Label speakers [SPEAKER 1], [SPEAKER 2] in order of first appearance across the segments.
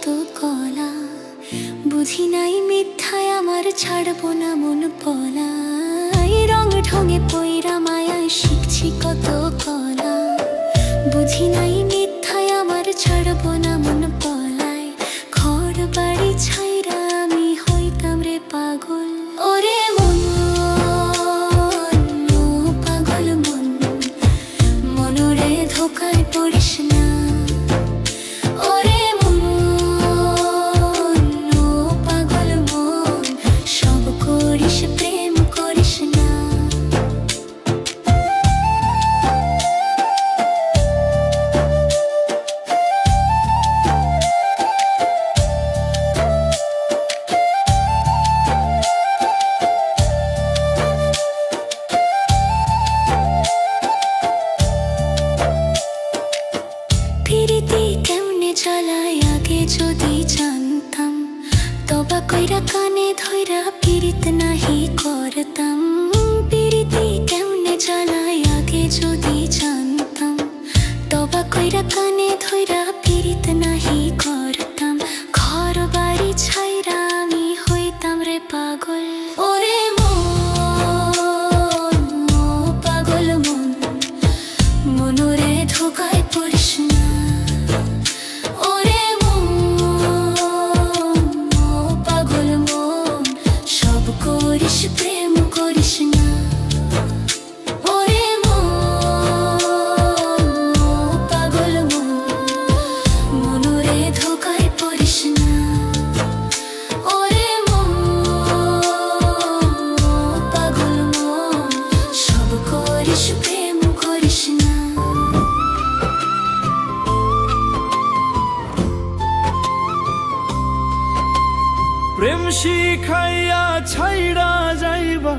[SPEAKER 1] কলা, বুঝি নাই মিথ্যায় আমার ছাড়বো না মন পলা। রং ঢঙে পইরা মায়ায় শিখছি কত কলা, বুঝি নাই মিথ্যায় আমার ছাড়বো না মন পলায়। ঘর বাড়ি ছাইরা আমি হইতাম রে পাগল। ওরে মন, ও পাগল মন, মনরে ধোকায় পড়িস না। ওরে মন, ও পাগল মন, সব করিস প্রেম করিস না। পিরিতি কেমনে চালায় আগে যদি জানতাম, তবা কইরা কানে ধইরা পিরিত নাহি করতাম। পিরিতি কেমনে চালায় আগে যদি জানতাম, তবা কইরা কানে ধইরা পিরিত নাহি করতাম। ঘর বাড়ি ছাইরা আমি হইতাম রে পাগল। ওরে মন, ও পাগল মন, মনরে ধোকায় পড়িস না। ওরে মন, ও পাগল মন, সব করিস প্রেম করিস না। ওরে মন, ও পাগল মন, মনরে ধোকায় পড়িস না। ওরে মন, ও পাগল মন, সব করিস প্রেম করিস না।
[SPEAKER 2] প্রেম শিখাইয়া ছাইড়া যাইবা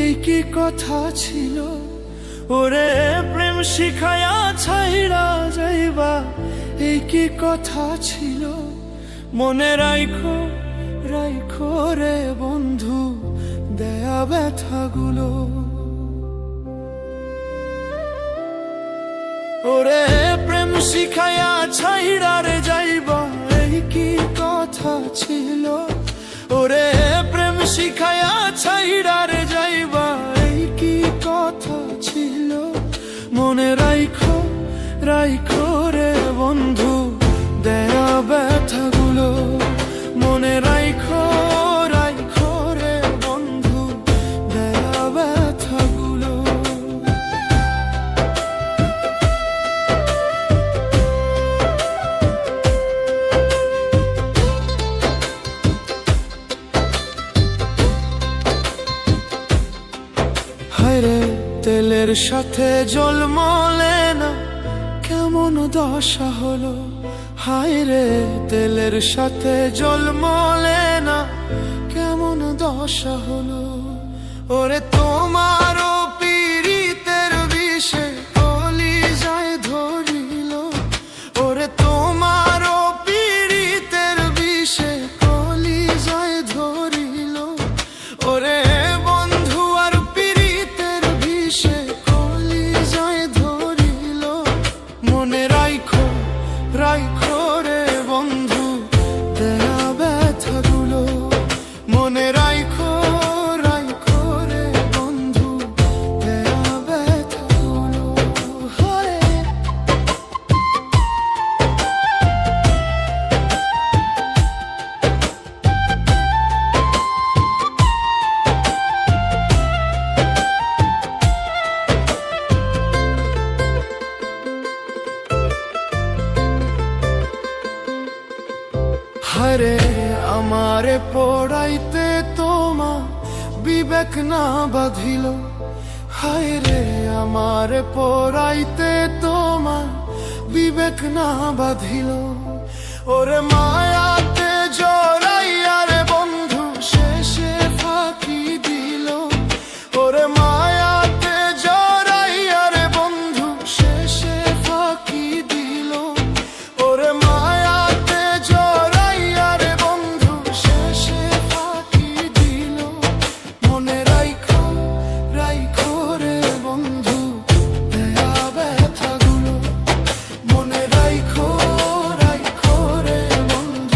[SPEAKER 2] এই কি কথা ছিল? ওরে প্রেম শিখাইয়া ছাইড়া যাইবা এই কি কথা ছিল? মনে রাইখো, রাইখো রে বন্ধু দেয়া ব্যথাগুলো। ওরে প্রেম শিখাইয়া ছাইড়া রে যাইবা এই কি কথা ছিল? ওরে প্রেম শিখাইয়া ছাইড়া রে যাইবা এই কি কথা ছিল? মনে রাইখো, রাইখো রে বন্ধু দেয়া ব্যথাগুলো। মনে রাইখো, রাইখো রে বন্ধু দেয়া ব্যথাগুলো। হায়রে তেলের সাথে জল মলে না, কেমন দশা হলো? হায়রে তেলের সাথে জল মলে না, কেমন দশা হলো? ওরে তোমারও পীড়িতের বিষে কলিজায় ধরিল। ওরে তোমারও পীড়িতের বিষে কলিজায় ধরিল। ওরে বন্ধু আর পীড়িতের বিষে কলিজায় ধরিল। মনে রাইখো, রাইখো রে বন্ধু দেয়া ব্যথাগুলো। মনে রাইখো, রাইখো রে বন্ধু দেয়া ব্যথাগুলো। হায় হায়রে আমারে পড়াইতে তোমা বিবেক না বাঁধিল। হায়রে আমারে পড়াইতে তোমা বিবেক না বাঁধিল। ওরে মায়াতে জড়াইয়া রে বন্ধু শেষে ফাঁকি দিল। ওরে মায়াতে জড়াইয়া রে বন্ধু শেষে ফাঁকি দিল। ওরে মায়াতে জড়াইয়া রে বন্ধু শেষে ফাঁকি দিল। মনে রাইখো, রাইখো রে বন্ধু দেয়া ব্যথাগুলো। মনে রাইখো, রাইখো রে বন্ধু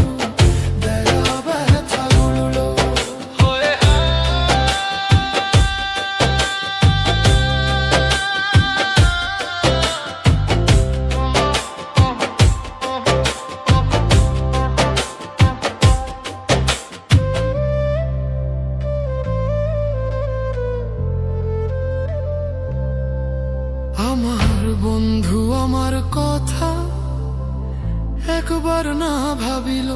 [SPEAKER 2] ভাবিল,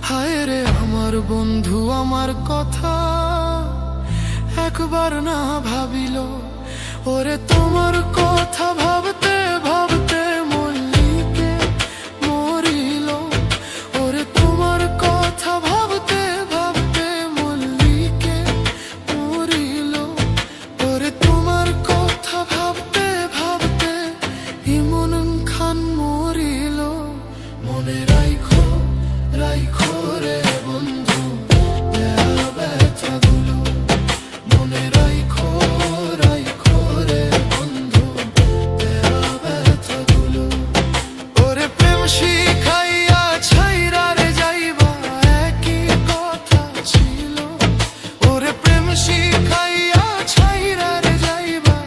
[SPEAKER 2] হায় রে আমার বন্ধু আমার কথা একবার না ভাবিল। ওরে তোমার কথা ভাবতে ভাবতে মল্লিকে মরিল। ওরে তোমার কথা ভাবতে ভাবতে মল্লিকে মরিল। ওরে তোমার কথা ভাবতে ভাবতে ইমন খান মরিল। মনে রাইখো রাইখো রে বন্ধু দেয়া ব্যথাগুলো, মনে রাইখো রাইখো রে বন্ধু দেয়া ব্যথাগুলো। ওরে প্রেম শিখাইয়া ছাইরা রে যাইবা একই কথা ছিল। ওরে প্রেম শিখাইয়া ছাইরা রে যাইবা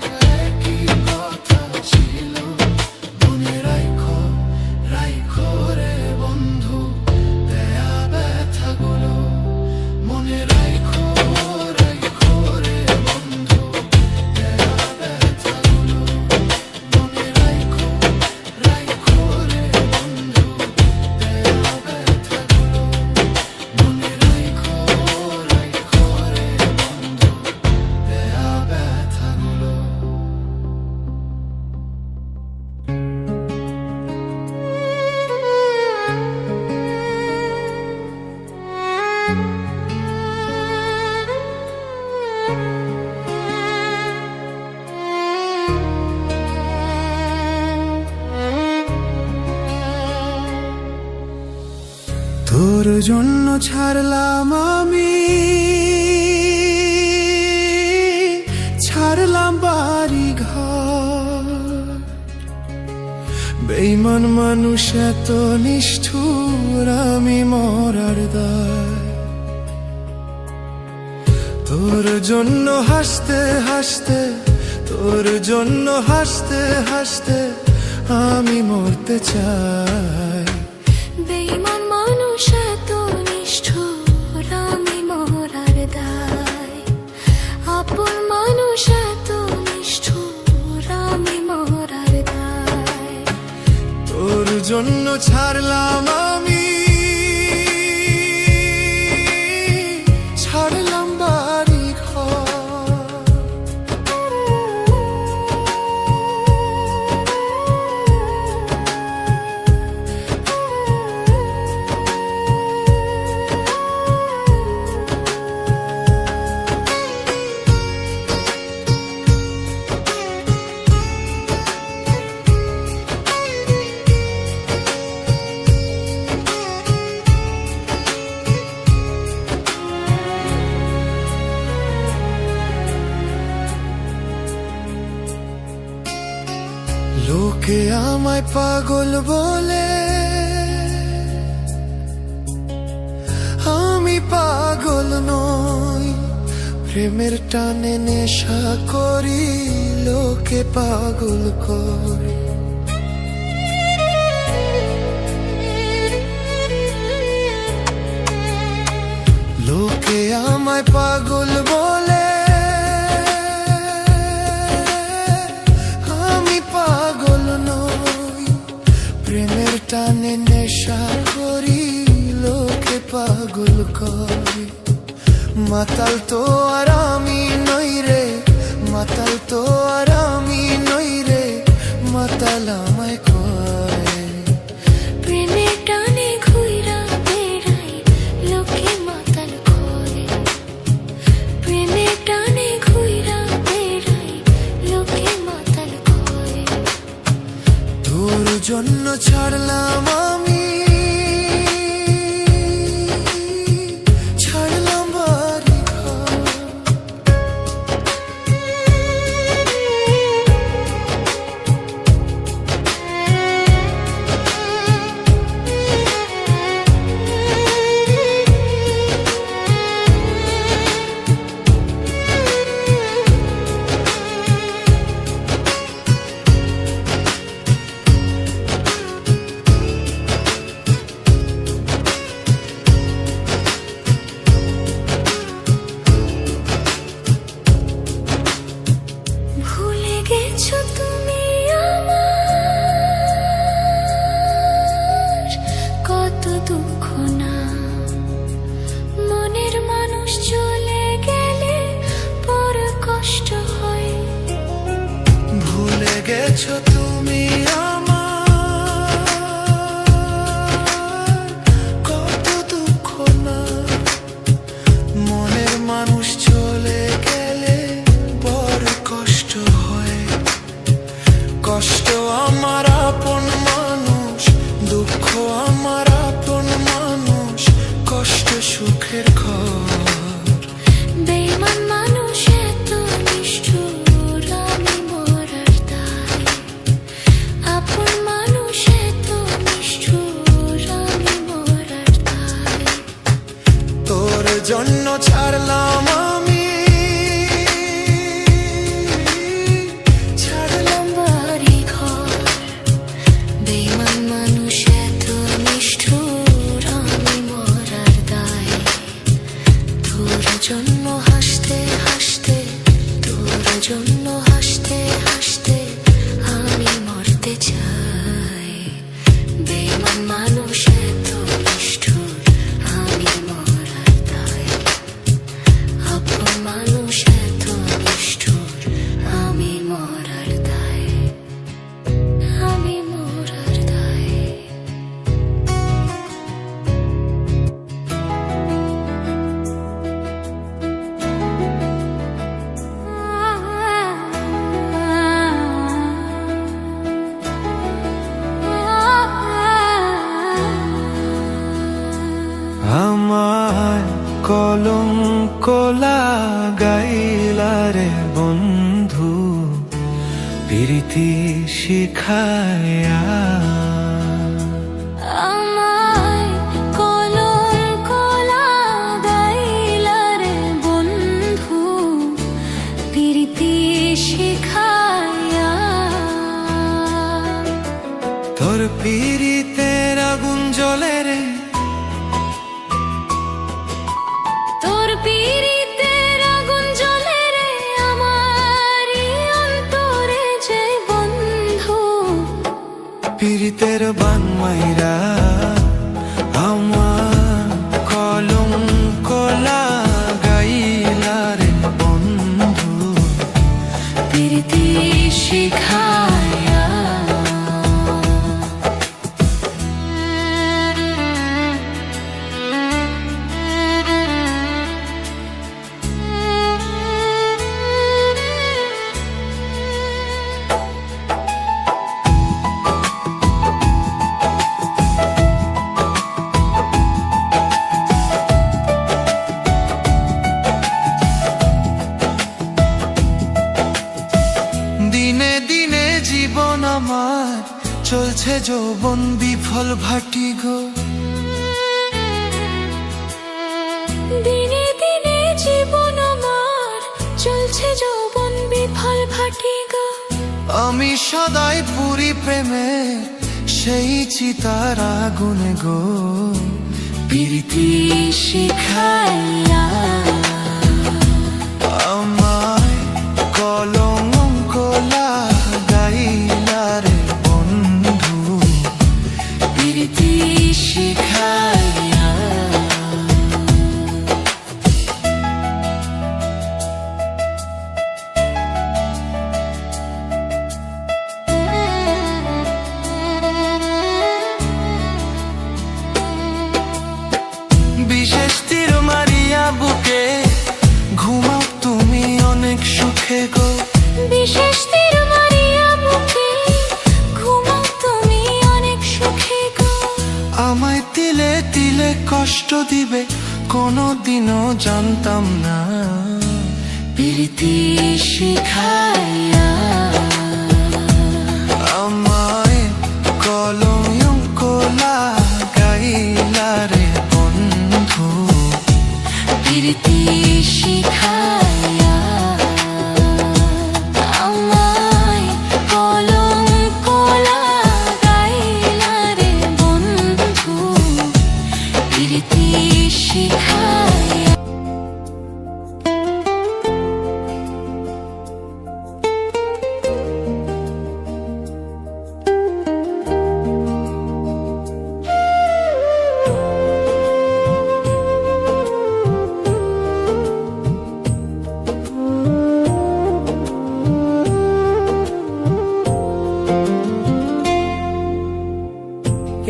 [SPEAKER 2] একই কথা ছিল। মনে রাইখো রাইখো রে বন্ধু দেয়া ব্যথাগুলো, মনে রাইখো রাইখো রে বন্ধু দেয়া ব্যথাগুলো। মনে রাইখো রাইখো রে বন্ধু দেয়া ব্যথাগুলো, মনে রাইখো রাইখো রে বন্ধু দেয়া ব্যথাগুলো। তোর জন্য ছাড়লাম আমি, ছাড়লাম বাড়ি ঘর। বেঈমান মানুষ এত নিষ্ঠুর আমি মরার দায়। তোর জন্য হাসতে হাসতে, তোর জন্য হাসতে হাসতে আমি মরতে চাই।
[SPEAKER 1] বেঈমান মানুষ এত নিষ্ঠুর আমি মরার দায়। আপন মানুষ এত নিষ্ঠুর আমি মরার দায়।
[SPEAKER 2] তোর জন্য ছাড়লাম আমি, ছাড়লাম বাড়ি ঘর। লোকে আমায় পাগল বলে, আমি পাগল নই। প্রেমের টানে নেশা করি, লোকে পাগল করে। লোকে আমায় পাগল বলে, আমি পাগল নই। প্রেমের টানে নেশা করি, লোকে পাগল করে। মাতাল তো আর আমি নই রে, মাতাল তো আর আমি নই রে, মাতাল আমায় কয়।
[SPEAKER 1] প্রেমের টানে ঘুইরা বেড়াই, লোকে মাতাল করে। প্রেমের টানে ঘুইরা বেড়াই, লোকে মাতাল করে।
[SPEAKER 2] তোর জন্য ছাড়লাম আমি, ছাড়লাম বাড়ি ঘর। জন্য ছাড়লাম আমি,
[SPEAKER 1] ছাড়লাম বাড়ি ঘর, বেঈমান মানুষ এত নিষ্ঠুর, আমি মরার দায়। তোর জন্য হাসতে হাসতে, তোর জন্য হাসতে হাসতে আমি মরতে চাই। বেঈমান মানুষ এত নিষ্ঠুর, আমি মরার দায়। আপন মানুষ এত নিষ্ঠুর, আমি মরার দায়, আমি মরার দায়।
[SPEAKER 2] আমার কলঙ্ক লাগাইলা রে বন্ধু, প্রীতি শিখায়া।
[SPEAKER 1] আমায় কলঙ্ক লাগাইলা রে বন্ধু, প্রীতি শিখায়া।
[SPEAKER 2] তোর পীড়িতের আগুন জ্বলে রে,
[SPEAKER 1] তোর পীড়িতের আগুন জ্বলে রে, আমারই অন্তরে যে বন্ধু।
[SPEAKER 2] পীড়িতের বান মাইরা আমার কলঙ্ক লাগাইলা রে বন্ধু,
[SPEAKER 1] প্রীতি শিখায়া।
[SPEAKER 2] দিনে দিনে জীবন আমার চলছে যৌবন বিফল ভাটি গো।
[SPEAKER 1] দিনে দিনে জীবন আমার চলছে যৌবন বিফল ভাটি গো।
[SPEAKER 2] আমি সদাই পুরি প্রেমে সেই চিতার আগুনে গো।
[SPEAKER 1] প্রীতি শিখায়া।
[SPEAKER 2] আমায় কলঙ্ক লাগাইলা রে বন্ধু,
[SPEAKER 1] প্রীতি শিখায়া।
[SPEAKER 2] বিশেষ তীর মারিয়া বুকে ঘুমাও তুমি অনেক সুখে গো।
[SPEAKER 1] বিশেষ তীর মারিয়া বুকে ঘুমাও তুমি অনেক সুখে গো।
[SPEAKER 2] আমায় তিলে তিলে কষ্ট দিবে কোনোদিনও জানতাম না।
[SPEAKER 1] প্রীতি শিখায়া।
[SPEAKER 2] আমায় কলঙ্ক লাগাইলা রে বন্ধু,
[SPEAKER 1] প্রীতি শিখায়া। আমায় কলঙ্ক লাগাইলা রে বন্ধু, প্রীতি শিখায়া।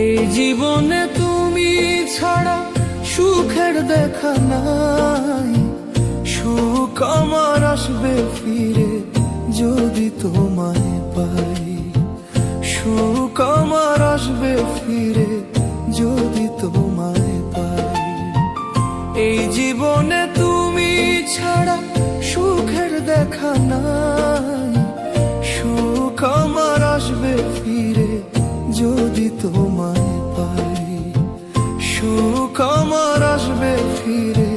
[SPEAKER 2] এই জীবনে তুমি ছাড়া সুখের দেখা নাই। সুখ আমার আসবে ফিরে যদি তোমায় পাই। সুখ আমার আসবে ফিরে যদি তোমায় পাই। এই জীবনে তুমি ছাড়া সুখের দেখা নাই। সুখ আমার আসবে ফিরে যদি তোমায় পাই। সুখ আমার আসবে ফিরে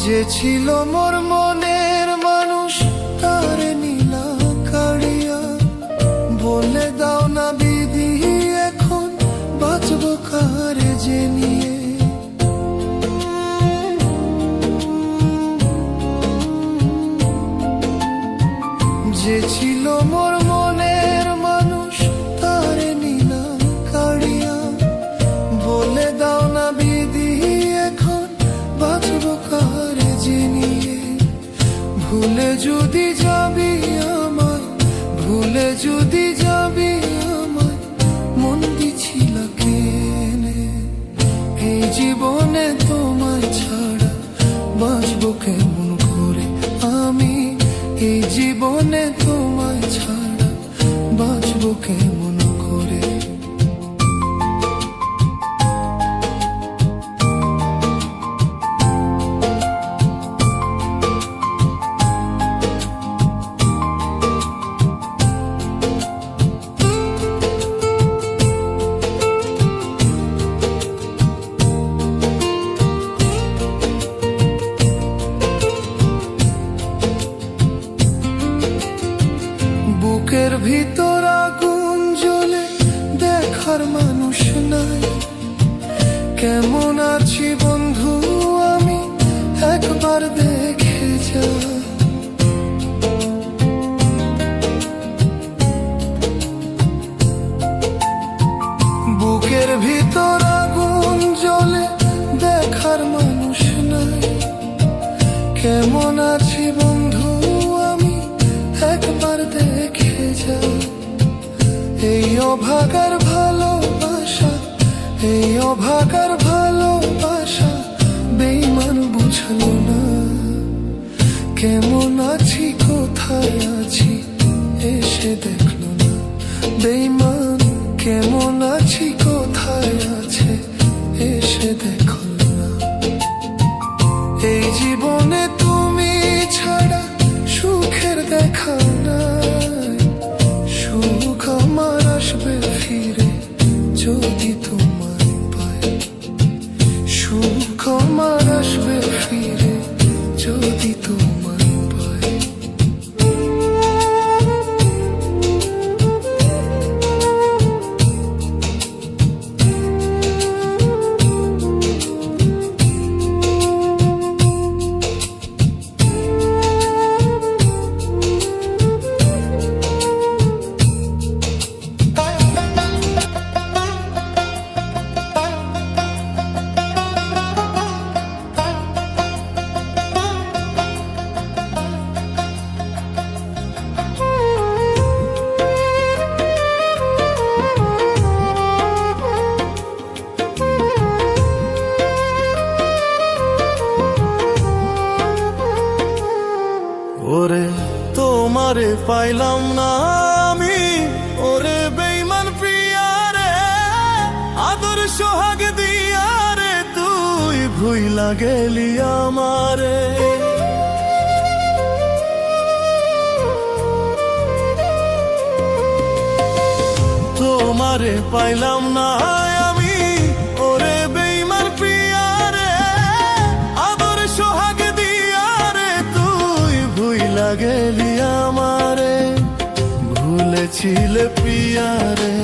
[SPEAKER 2] যে ছিল মোর মনের মানুষ তার নীলা কাড়িয়া, বলে দাও না বিধি এখন বাঁচবো কারে যে নিয়ে। যে ছিল মোর মনের মানুষ তার নীলা কাড়িয়া, বলে দাও না বিধি এখন বাঁচবো কারে যে নিয়ে। ভুলে যদি যাবি আমায়, ভুলে যদি যাবি আমায়, মন দিছিল কেনে। এই জীবনে তোমায় ছাড়া বাঁচবো কেমন করে আমি, এই জীবনে তোমায় ছাড়া বাঁচবো কেমন করে। বুকের ভিতর আগুন জ্বলে দেখার মানুষ নাই, কেমন আছি বন্ধু আমি একবার দেখে যা। বুকের ভিতর আগুন জ্বলে দেখার মানুষ নাই, কেমন আছি বন্ধু আমি একবার দেখে যা। এই অভাগার ভালোবাসা, এই অভাগার ভালোবাসা বেঈমান বুঝলো না। কেমন আছি কোথায় আছি এসে দেখলো না। বেঈমান কেমন আছি কোথায় আছে এসে দেখলো না। এই জীবনে তুমি ছাড়া সুখের দেখা নাই, সুখ আমার আসবে ফিরে যদি তোমায় পাই। সুখ আমার আসবে ফিরে যদি তোমায় পাই।
[SPEAKER 3] ওরে তোমারে পাইলাম না আমি, ওরে বেঈমান প্রিয়া রে, আদর সোহাগ দিয়া রে তুই ভুইলা গেলি আমারে। তোমারে পাইলাম না আমি, ওরে বেঈমান প্রিয়া রে, আদর সোহাগ দিয়া রে তুই ভুইলা গেলি আমারে। ভুলেছিলে প্রিয়া রে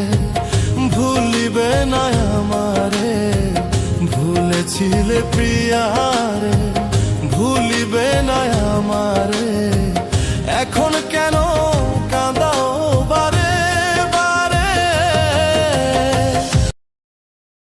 [SPEAKER 3] ভুলিবে না আমারে, ভুলেছিলে প্রিয়া রে